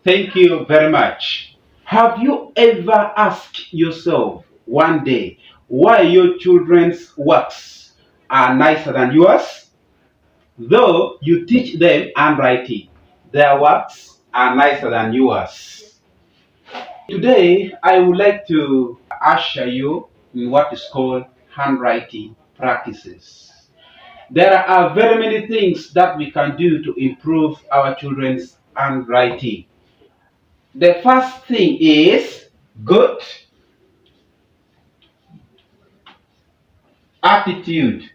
Thank you very much. Have you ever asked yourself one day why your children's works are nicer than yours? Though you teach them handwriting, their works are nicer than yours. Today, I would like to usher you in what is called handwriting practices. There are very many things that we can do to improve our children's handwriting. The first thing is good attitude.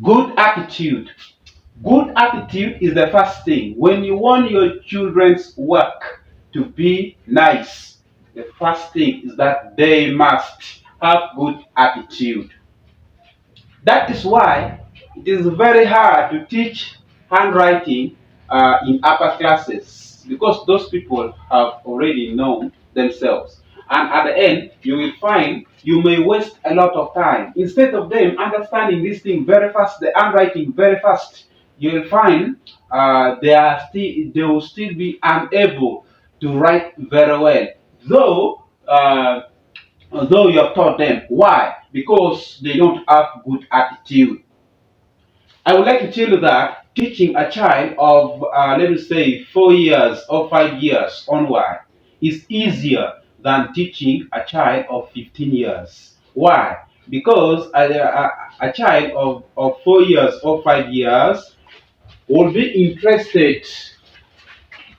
Good attitude. Good attitude is the first thing. When you want your children's work to be nice, the first thing is that they must have good attitude. That is why it is very hard to teach handwriting in upper classes, because those people have already known themselves. And at the end, you will find you may waste a lot of time. Instead of them understanding this thing very fast, the handwriting very fast, you will find they will still be unable to write very well. Though although you have taught them. Why? Because they don't have good attitude. I would like to tell you that teaching a child of, let me say, 4 years or 5 years onward is easier than teaching a child of 15 years. Why? Because a child of 4 years or 5 years will be interested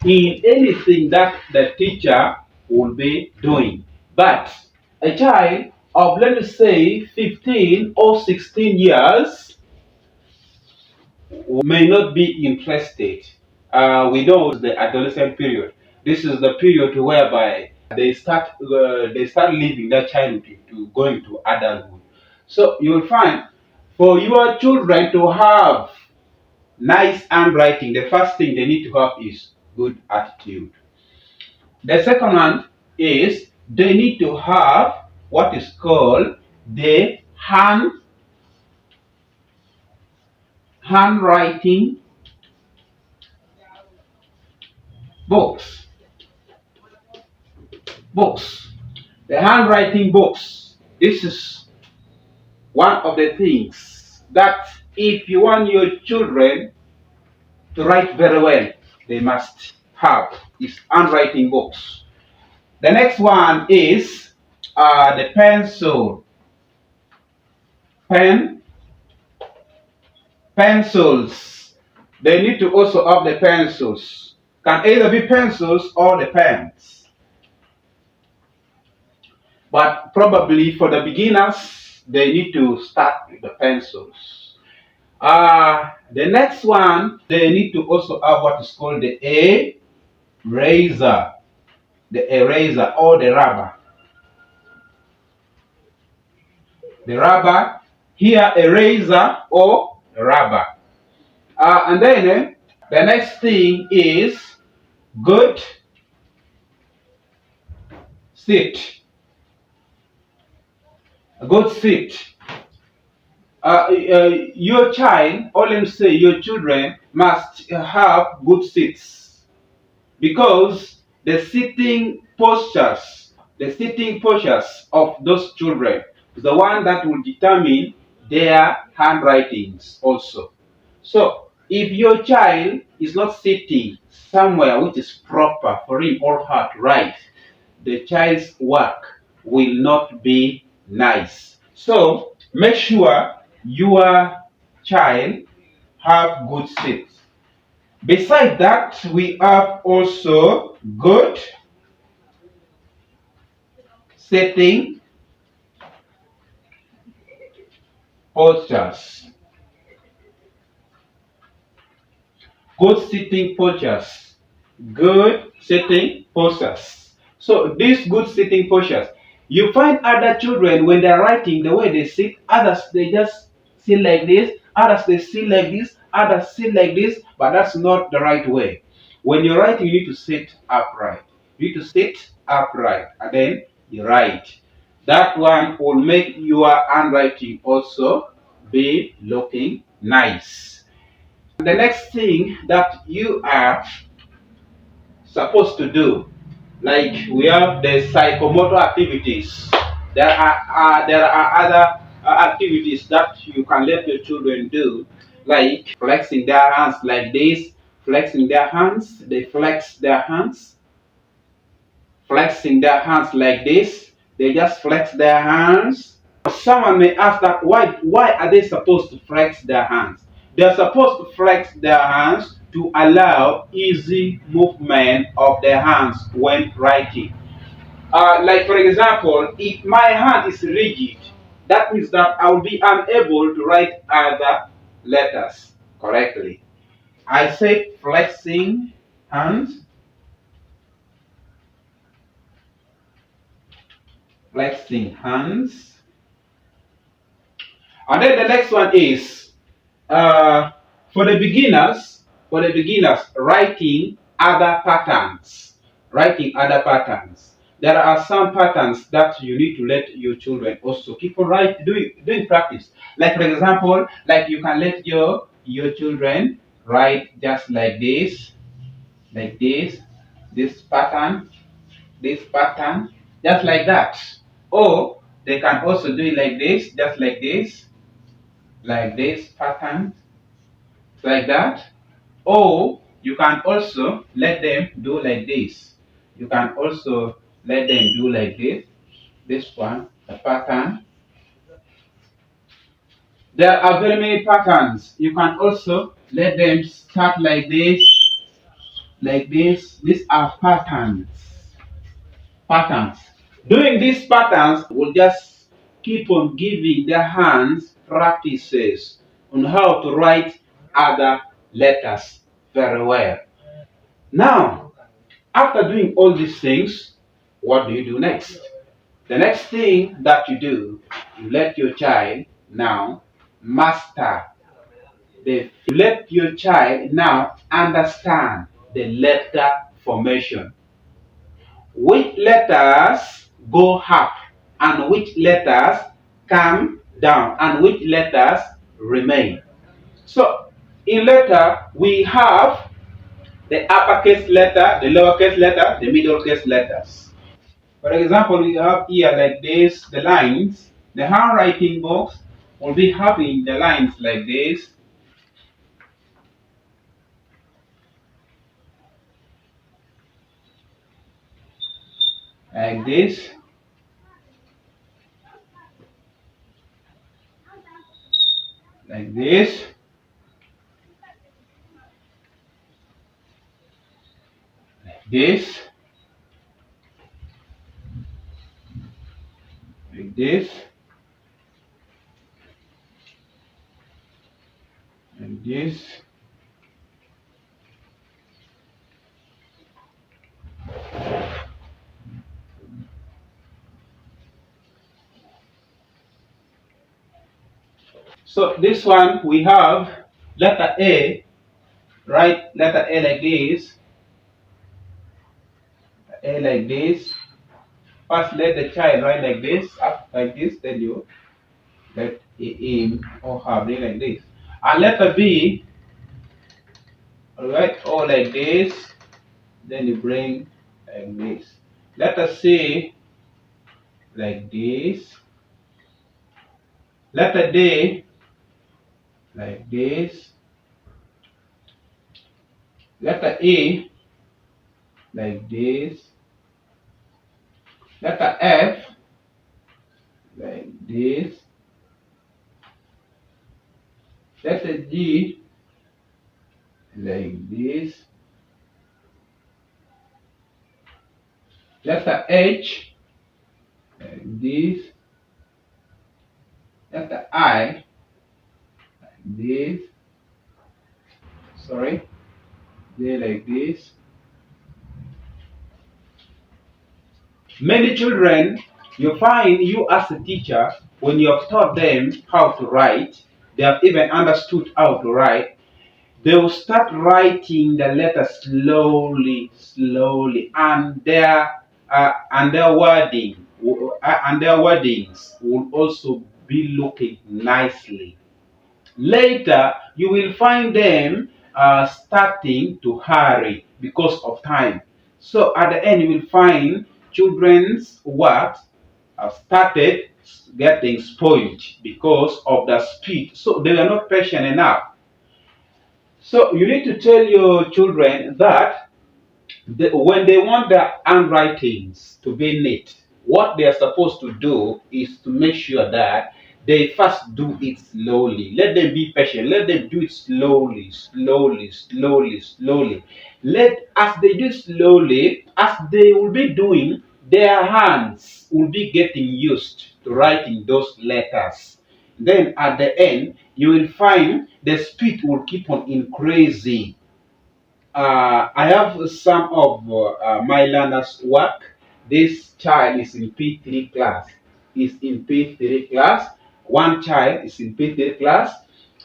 in anything that the teacher will be doing. But a child of, let me say, 15 or 16 years may not be interested. We know the adolescent period. This is the period whereby they start leaving their childhood to going to adulthood. So you will find for your children to have nice handwriting, the first thing they need to have is good attitude. The second one is they need to have what is called the handwriting books. The handwriting books. This is one of the things that if you want your children to write very well, they must have is handwriting books. The next one is the pencils. They need to also have the pencils. Can either be pencils or the pens. But probably for the beginners, they need to start with the pencils. The next one, they need to also have what is called the eraser. The eraser or the rubber. The rubber, here eraser or rubber. And then the next thing is good sit. A good sit. Your child, or let me say your children, must have good sits, because the sitting postures of those children is the one that will determine their handwritings also. So if your child is not sitting somewhere which is proper for him or her to write, the child's work will not be nice. So make sure your child have good sits. Besides that, we have also good sitting postures. Good sitting postures. Good sitting postures. So these good sitting postures, you find other children when they're writing, the way they sit, others they just sit like this, others they sit like this, others sit like this, but that's not the right way. When you're writing, you need to sit upright. You need to sit upright and then you write. That one will make your handwriting also be looking nice. The next thing that you are supposed to do, like we have the psychomotor activities. There are other activities that you can let your children do, like flexing their hands like this, flexing their hands. They flex their hands, flexing their hands like this. They just flex their hands. Someone may ask that why are they supposed to flex their hands? They're supposed to flex their hands to allow easy movement of their hands when writing. Like for example, if my hand is rigid, that means that I will be unable to write other letters correctly. I said flexing hands, flexing hands. And then the next one is uh, for the beginners. For the beginners, writing other patterns. Writing other patterns. There are some patterns that you need to let your children also keep on doing practice. Like for example, like you can let your children write just like this, this pattern, just like that. Or they can also do it like this, just like this pattern, like that. Or you can also let them do like this. You can also let them do like this one, the pattern. There are very many patterns. You can also let them start like this, like this. These are patterns. Patterns. Doing these patterns will just keep on giving their hands practices on how to write other letters very well. Now, after doing all these things, what do you do next? The next thing that you do, you let your child now master you let your child now understand the letter formation. Which letters go up and which letters come down and which letters remain. So in letter we have the uppercase letter, the lowercase letter, the middle case letters. For example, we have here like this, the lines. The handwriting box will be having the lines like this. Like this. Like this. Like this. Like this. Like this. So this one we have letter A, write letter A like this, A like this. First let the child write like this, up like this, then you let him or her bring like this. And letter B, alright, O like this, then you bring like this. Letter C like this. Letter D like this. Letter E like this. Letter F like this. Letter G like this. Letter H like this. Letter I like this. Sorry, they like this. Many children, you find you as a teacher, when you have taught them how to write, they have even understood how to write, they will start writing the letters slowly, and their wordings will also be looking nicely. Later, you will find them starting to hurry because of time. So at the end, you will find children's work started getting spoiled because of the speed. So they are not patient enough. So you need to tell your children that when they want their handwritings to be neat, what they are supposed to do is to make sure that they first do it slowly. Let them be patient. Let them do it slowly, slowly, slowly, slowly. Let as they do slowly, as they will be doing, their hands will be getting used to writing those letters. Then at the end, you will find the speed will keep on increasing. I have some of my learners' work. This child is in P3 class. Is in P3 class. One child is in P3 class,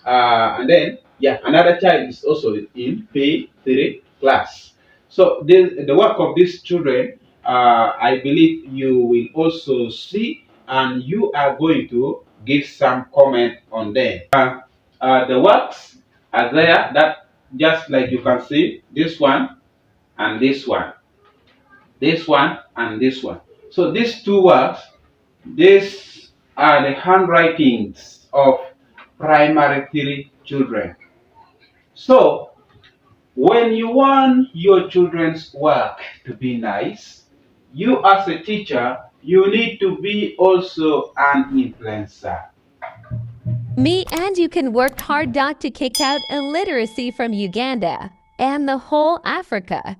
and then yeah, another child is also in P3 class. So the work of these children, I believe you will also see, and you are going to give some comment on them. The works are there that just like you can see this one and this one and this one. So these two works, these are the handwritings of primary three children. So when you want your children's work to be nice, you as a teacher, you need to be also an influencer. Me and you can work hard to kick out illiteracy from Uganda and the whole Africa.